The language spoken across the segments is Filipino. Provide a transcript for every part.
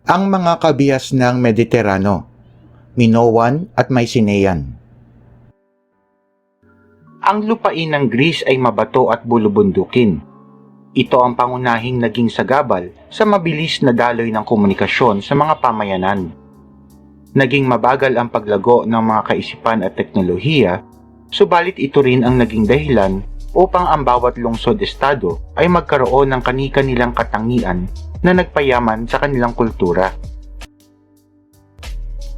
Ang mga kabihas ng Mediterano, Minoan at Mycenaean. Ang lupain ng Greece ay mabato at bulubundukin. Ito ang pangunahing naging sagabal sa mabilis na daloy ng komunikasyon sa mga pamayanan. Naging mabagal ang paglago ng mga kaisipan at teknolohiya, subalit ito rin ang naging dahilan upang ang bawat lungsod-estado ay magkaroon ng kani-kanilang katangian na nagpayaman sa kanilang kultura.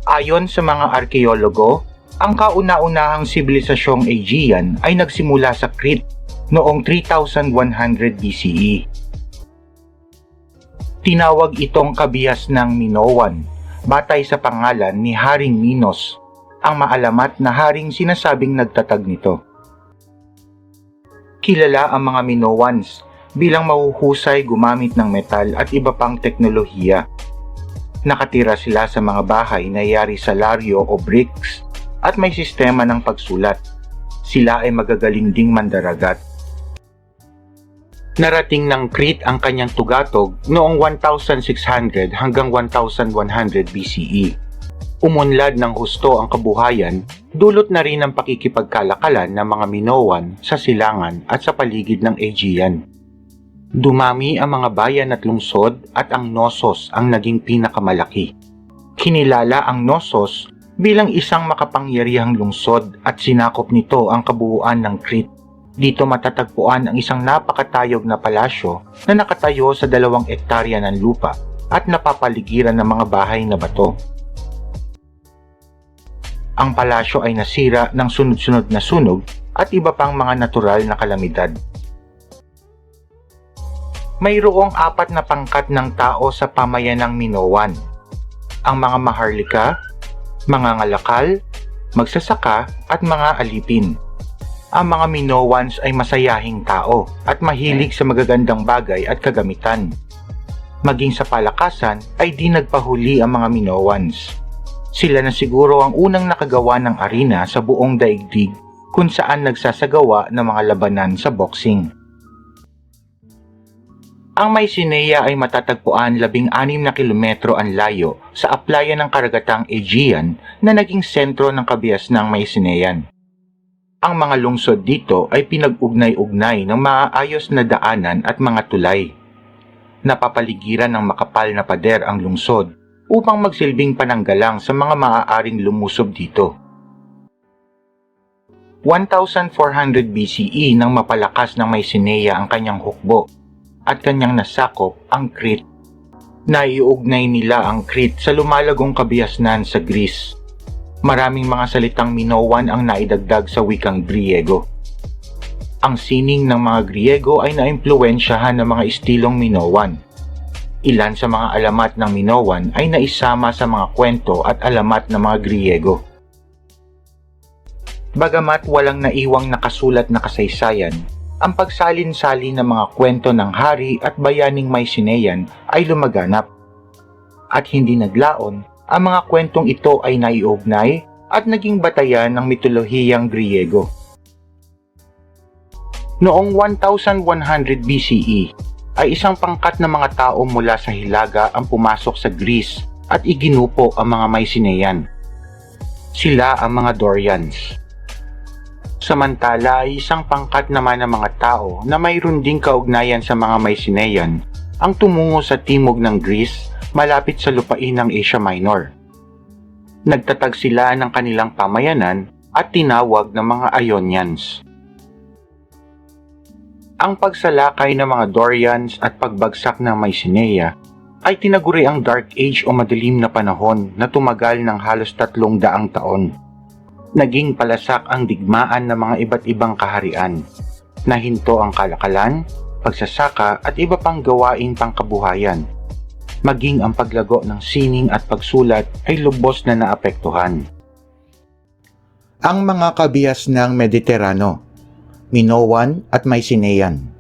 Ayon sa mga arkeologo, ang kauna-unahang sibilisasyong Aegean ay nagsimula sa Crete noong 3100 BCE. Tinawag itong kabihas ng Minoan, batay sa pangalan ni Haring Minos, ang maalamat na haring sinasabing nagtatag nito. Kilala ang mga Minoans bilang mahuhusay gumamit ng metal at iba pang teknolohiya. Nakatira sila sa mga bahay na yari sa laryo o bricks at may sistema ng pagsulat. Sila ay magagaling ding mandaragat. Narating ng Crete ang kanyang tugatog noong 1600 hanggang 1100 BCE. Umunlad ng husto ang kabuhayan, dulot na rin ang pakikipagkalakalan ng mga Minoan sa silangan at sa paligid ng Aegean. Dumami ang mga bayan at lungsod at ang Knossos ang naging pinakamalaki. Kinilala ang Knossos bilang isang makapangyarihang lungsod at sinakop nito ang kabuuan ng Crete. Dito matatagpuan ang isang napakatayog na palasyo na nakatayo sa 2 ektarya ng lupa at napapaligiran ng mga bahay na bato. Ang palasyo ay nasira ng sunod-sunod na sunog at iba pang mga natural na kalamidad. Mayroong 4 na pangkat ng tao sa pamayanang Minoan. Ang mga maharlika, mga ngalakal, magsasaka at mga alipin. Ang mga Minoans ay masayahing tao at mahilig sa magagandang bagay at kagamitan. Maging sa palakasan ay di nagpahuli ang mga Minoans. Sila na siguro ang unang nakagawa ng arena sa buong daigdig kung saan nagsasagawa ng mga labanan sa boxing. Ang Mycenae ay matatagpuan 16 na kilometro ang layo sa aplayan ng karagatang Aegean na naging sentro ng kabihas ng Mycenaean. Ang mga lungsod dito ay pinag-ugnay-ugnay ng maayos na daanan at mga tulay. Napapaligiran ng makapal na pader ang lungsod upang magsilbing pananggalang sa mga maaaring lumusob dito. 1400 BCE nang mapalakas ng Mycenae ang kanyang hukbo at kanyang nasakop ang Crete. Naiugnay nila ang Crete sa lumalagong kabihasnan sa Greece. Maraming mga salitang Minoan ang naidagdag sa wikang Griego. Ang sining ng mga Griego ay naimpluwensyahan ng mga estilong Minoan. Ilan sa mga alamat ng Minoan ay naisama sa mga kwento at alamat ng mga Griego. Bagamat walang naiwang nakasulat na kasaysayan, ang pagsalin-sali ng mga kwento ng hari at bayaning Mycenaean ay lumaganap. At hindi naglaon, ang mga kwentong ito ay naiugnay at naging batayan ng mitolohiyang Griego. Noong 1100 BCE, ay isang pangkat ng mga tao mula sa Hilaga ang pumasok sa Greece at iginupo ang mga Mycenaean. Sila ang mga Dorians. Samantala ay isang pangkat naman ng mga tao na mayroon ding kaugnayan sa mga Mycenaean ang tumungo sa timog ng Greece malapit sa lupain ng Asia Minor. Nagtatag sila ng kanilang pamayanan at tinawag na mga Ionians. Ang pagsalakay ng mga Dorians at pagbagsak ng Mycenae ay tinaguri ang Dark Age o madilim na panahon na tumagal ng halos 300 taon. Naging palasak ang digmaan ng mga iba't ibang kaharian. Nahinto ang kalakalan, pagsasaka at iba pang gawain pangkabuhayan. Maging ang paglago ng sining at pagsulat ay lubos na naapektuhan. Ang mga kabihas ng Mediterano, Minoan at Mycenaean.